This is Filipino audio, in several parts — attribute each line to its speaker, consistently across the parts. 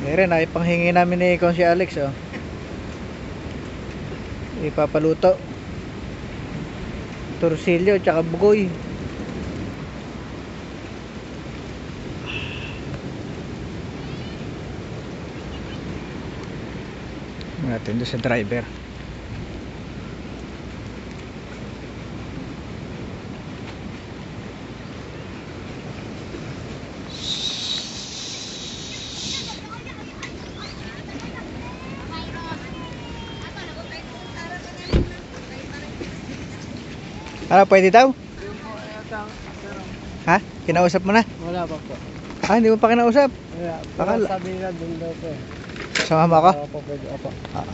Speaker 1: Meron, ay panghingi namin ni Kon si Alex, oh. Ipapaluto. Torsilyo, tsaka bugoy. Natin doon sa driver. Ano, pwede daw? Ha? Kinausap mo na?
Speaker 2: Wala pa po.
Speaker 1: Ah, hindi mo pa kinausap?
Speaker 2: Wala.
Speaker 1: Pakala.
Speaker 2: Sabi nila doon daw po.
Speaker 1: Sama mo ako?
Speaker 2: Opo, pwede. Opo.
Speaker 1: Ah.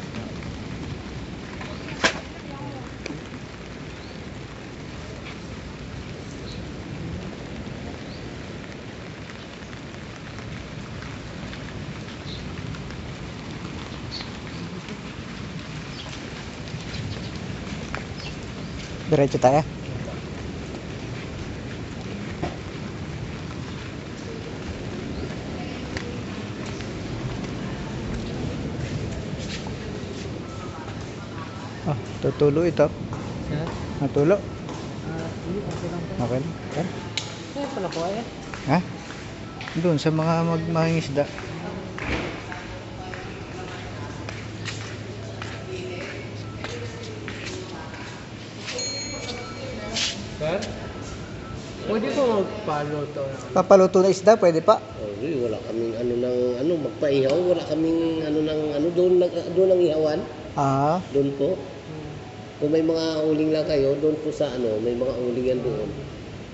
Speaker 1: Diretso tayo. Ah, tutulo ito.
Speaker 2: Ha?
Speaker 1: Natulo.
Speaker 2: Hindi, okay lang po.
Speaker 1: Okay lang. Yan.
Speaker 2: Kaya pala po eh.
Speaker 1: Ha? Doon sa mga magmangingisda.
Speaker 2: Sir? Pwede po magpaluto na.
Speaker 1: Papaluto na isda, pwede pa?
Speaker 3: Wala kaming magpaihaw, wala kaming doon ang ihawan,
Speaker 1: Ah,
Speaker 3: doon po. Kung may mga uling lang kayo, doon po sa may mga ulingan doon.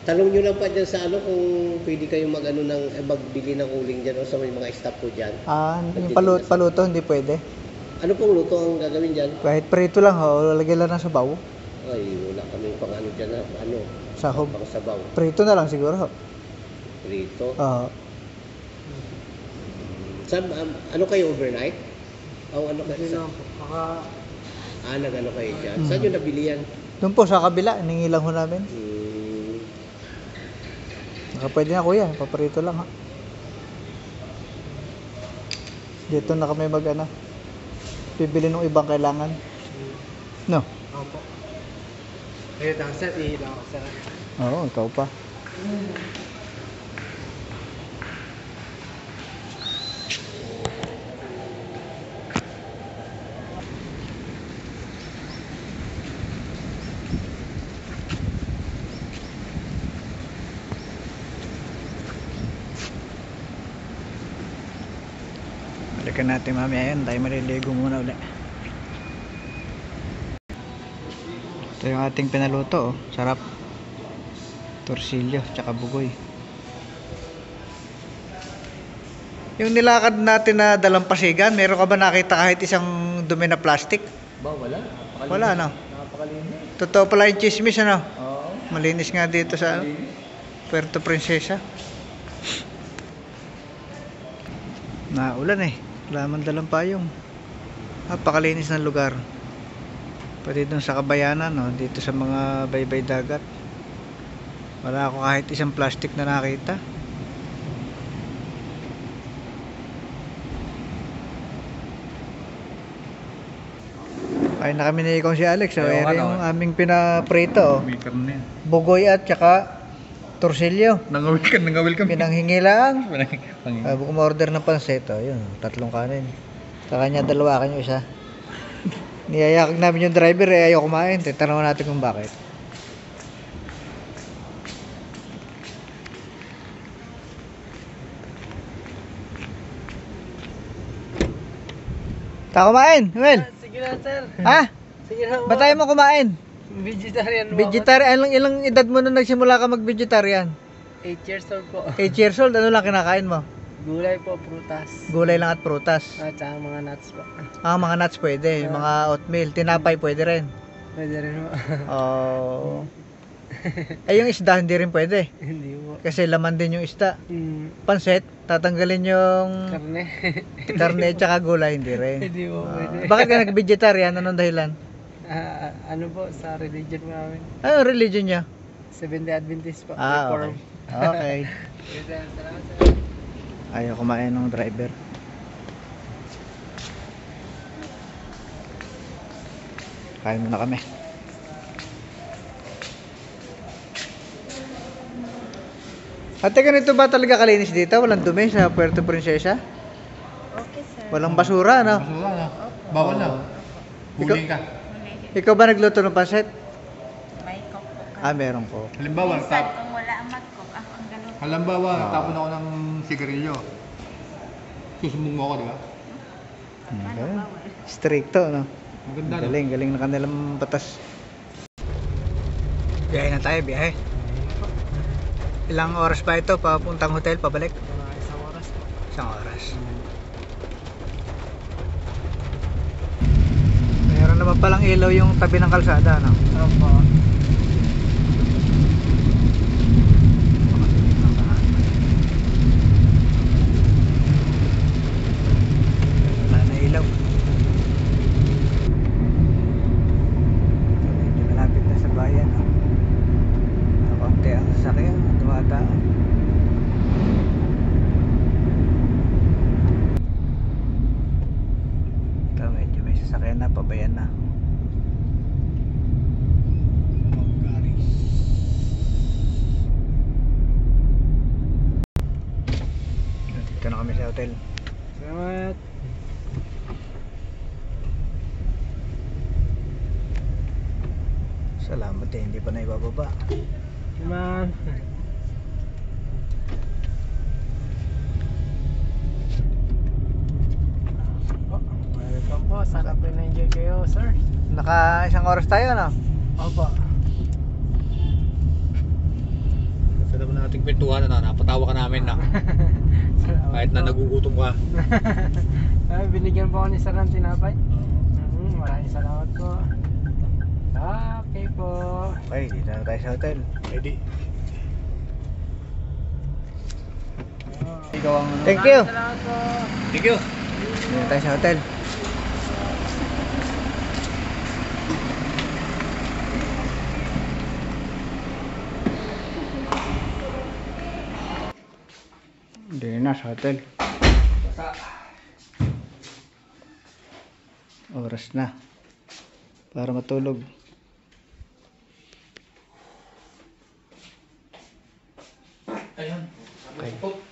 Speaker 3: Tanong nyo lang pa dyan sa kung pwede kayo magbili ng uling dyan o sa may mga staff po dyan.
Speaker 1: yung paluto hindi pwede.
Speaker 3: Ano pong luto ang gagawin dyan?
Speaker 1: Kahit prito lang ho, lalagyan lang ng sabaw.
Speaker 3: Ay, wala kaming pang dyan na
Speaker 1: Sahog.
Speaker 3: pang sabaw.
Speaker 1: Prito na lang siguro ho.
Speaker 3: Prito.
Speaker 1: Oo.
Speaker 3: Saan, ano kayo overnight? O ano
Speaker 2: Hindi
Speaker 3: kayo?
Speaker 2: naman po.
Speaker 3: Nag-ano kayo dyan? Saan nyo nabili yan?
Speaker 1: Doon po sa kabila, ningi lang ho namin. Baka pwede na kuya, paprito lang ha. Dito na kami bibili ng ibang kailangan. No?
Speaker 2: Opo. Ayun lang sir, ihilang ako sir.
Speaker 1: Oo, ikaw pa. Balikan natin mamaya yan, tayo maliligo muna ulit. Ito yung ating pinaluto, oh. Sarap. Torsilyo, tsaka bugoy. Yung nilakad natin na dalampasigan, meron ka ba nakita kahit isang dumi na plastic?
Speaker 3: Ba, wala.
Speaker 1: Wala, no?
Speaker 3: Napakalinis.
Speaker 1: Totoo pala yung chismis, ano?
Speaker 3: Oo.
Speaker 1: Malinis nga dito sa Puerto Princesa. Naulan eh. Wala man dalampayong. Napakalinis ng lugar. Pati dun sa Kabayanan, no? Dito sa mga baybay dagat. Wala ako kahit isang plastic na nakita. Kain na kami ni Ikong si Alex. So,
Speaker 4: Ayaw,
Speaker 1: yung aming pinaprito. Oh.
Speaker 4: May karne.
Speaker 1: Bugoy at tsaka torsilyo.
Speaker 4: Nangawil ka.
Speaker 1: Pinanghingi lang.
Speaker 4: Pangin.
Speaker 1: Umorder ng pansit. Oh, yun, 3 kanin. Sa kanya 2, akin yung 1. Niyayakag namin yung driver ayaw kumain. Tanawan natin kung bakit. Ta kumain, Well.
Speaker 2: Sige na sir.
Speaker 1: Ha?
Speaker 2: Sige na.
Speaker 1: Ba't tayo mo kumain?
Speaker 2: Vegetarian mo.
Speaker 1: Vegetarian, ilang edad mo na nagsimula ka mag-vegetarian?
Speaker 2: 8 years old po.
Speaker 1: 8 years old, ano lang kinakain mo?
Speaker 2: Gulay po, prutas.
Speaker 1: Gulay lang at prutas.
Speaker 2: At saka mga nuts po.
Speaker 1: Mga nuts pwede, yung mga oatmeal, tinapay pwede rin.
Speaker 2: Pwede rin po.
Speaker 1: Oh. Ay, yung isda hindi rin pwede.
Speaker 2: Hindi po.
Speaker 1: Kasi laman din yung isda. Pansit, tatanggalin yung
Speaker 2: Karne.
Speaker 1: karne at saka gulay, hindi rin.
Speaker 2: Hindi po pwede.
Speaker 1: Bakit ka nag-vegetarian? Anong dahilan?
Speaker 2: Ano po, sa religion namin.
Speaker 1: Anong religion niya?
Speaker 2: Seventh-day Adventist po.
Speaker 1: Ah,
Speaker 2: Reform.
Speaker 1: okay. Okay.
Speaker 2: Salamat sir.
Speaker 1: Ayaw kumain ng driver. Kain muna kami. Ate, ganito ba talaga kalinis dito? Walang dumi sa Puerto Princesa?
Speaker 5: Okay, sir.
Speaker 1: Walang basura, no?
Speaker 4: Basura na. Bawal na. Huling ka.
Speaker 1: Ikaw ba nagluto ng pancit?
Speaker 5: May cook po kami.
Speaker 1: Ah, meron ko.
Speaker 4: Halimbawa,
Speaker 5: Minsan, kung wala ang mag-cook, ako ang galuto.
Speaker 4: halimbawa,
Speaker 1: Ah.
Speaker 4: tapon ako ng sigarilyo. Susumbong mo ako, di ba?
Speaker 5: Paano
Speaker 1: Ganun.
Speaker 5: bawal?
Speaker 1: Stricto, no?
Speaker 4: Maganda, no?
Speaker 1: Galing, galing na kanilang batas. Biyahe na tayo, biyahe. Ilang oras pa ito papuntang hotel, pabalik?
Speaker 2: Mga isang oras po.
Speaker 1: Isang oras. Meron naman palang ilaw yung tabi ng kalsada, no?
Speaker 2: Opo.
Speaker 1: Wala na ilaw. Medyo malapit na sa bayan, no? Kaunti ang sasakyan, dumadaan. Ito, medyo may sasakyan na, pabayan na. Dito na kami sa hotel.
Speaker 2: Salamat.
Speaker 1: Salamat eh, hindi pa na ibababa.
Speaker 2: Naman. Oh, welcome po. Sana po na-enjoy kayo, sir.
Speaker 1: Naka isang oras tayo, no?
Speaker 2: Opo.
Speaker 4: Sa naman nating pintuan na, napatawa ka namin na.
Speaker 2: Salamat
Speaker 4: Kahit na
Speaker 2: po.
Speaker 4: nagugutom ka.
Speaker 2: Ay, binigyan po ako ni sir ng tinapay. Maraming salamat po. Okay po.
Speaker 1: Okay, dito na tayo sa hotel.
Speaker 4: Ready?
Speaker 1: Ikaw ang... Thank you!
Speaker 2: Salamat po.
Speaker 4: Thank you!
Speaker 1: Dito na tayo sa hotel. Dito na sa hotel. Oras na para matulog.
Speaker 4: Ayun.
Speaker 1: Okay.